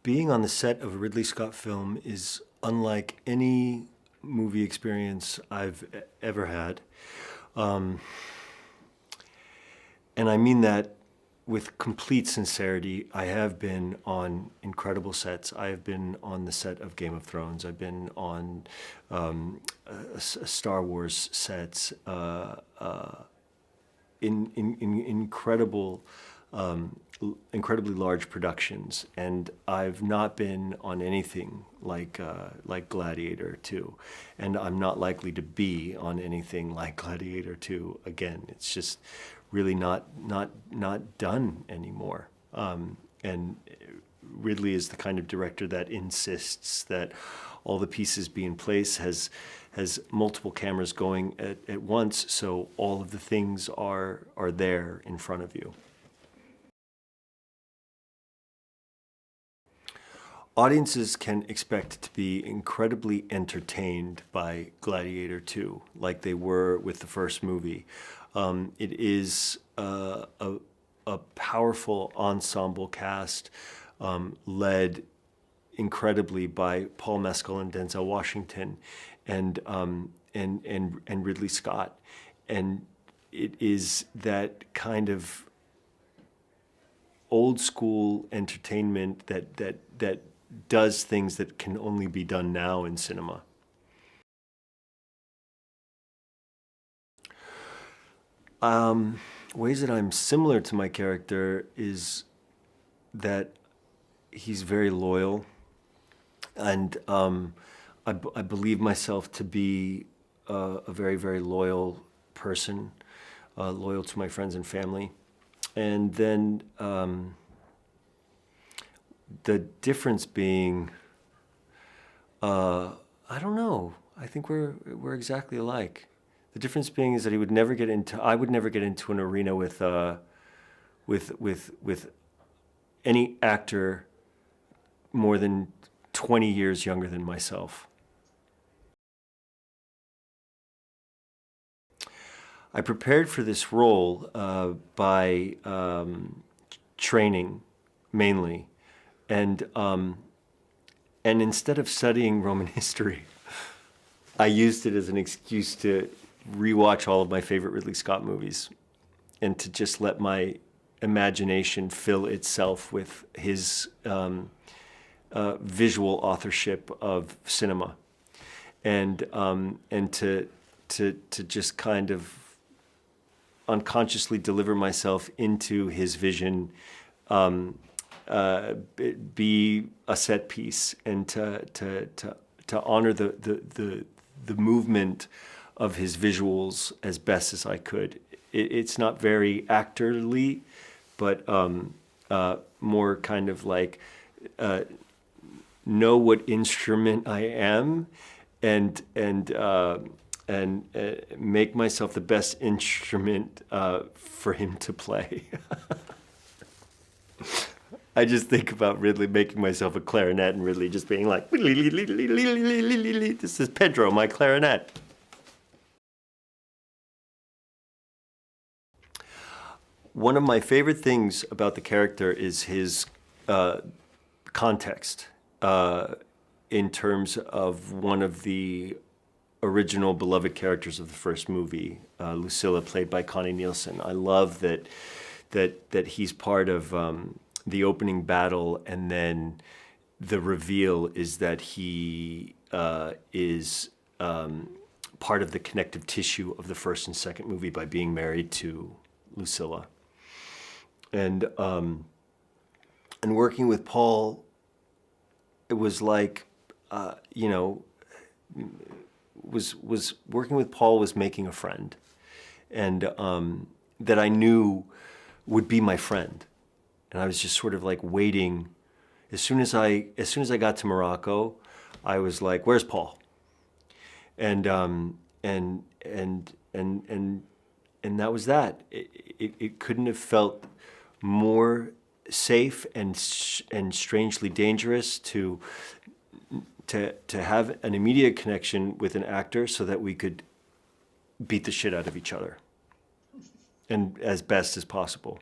being on the set of a Ridley Scott film is unlike any movie experience I've ever had. And I mean that with complete sincerity. I have been on incredible sets. I have been on the set of Game of Thrones. I've been on Star Wars sets, in incredible, incredibly large productions, and I've not been on anything like Gladiator 2, and I'm not likely to be on anything like Gladiator 2 again. It's just really not done anymore. And Ridley is the kind of director that insists that all the pieces be in place, has multiple cameras going at once, so all of the things are there in front of you. Audiences can expect to be incredibly entertained by Gladiator 2, like they were with the first movie. It is a powerful ensemble cast, led incredibly by Paul Mescal and Denzel Washington, and Ridley Scott, and it is that kind of old school entertainment that does things that can only be done now in cinema. Ways that I'm similar to my character is that he's very loyal, and I believe myself to be a very, very loyal person, loyal to my friends and family. And then the difference being, I don't know, I think we're exactly alike. The difference being is that I would never get into an arena with any actor more than 20 years younger than myself. I prepared for this role by training mainly, and instead of studying Roman history, I used it as an excuse to rewatch all of my favorite Ridley Scott movies, and to just let my imagination fill itself with his visual authorship of cinema, and to just kind of unconsciously deliver myself into his vision, be a set piece, and to honor the movement of his visuals as best as I could. It's not very actorly, but more kind of like know what instrument I am, and make myself the best instrument for him to play. I just think about Ridley making myself a clarinet, and Ridley just being like, "This is Pedro, my clarinet." One of my favorite things about the character is his context, in terms of one of the original beloved characters of the first movie, Lucilla, played by Connie Nielsen. I love that he's part of the opening battle, and then the reveal is that he is part of the connective tissue of the first and second movie by being married to Lucilla. And working with Paul, it was like, working with Paul was making a friend, and that I knew would be my friend, and I was just sort of like waiting. As soon as I got to Morocco, I was like, "Where's Paul?" And that was that. It couldn't have felt more safe and strangely dangerous to have an immediate connection with an actor, so that we could beat the shit out of each other, and as best as possible.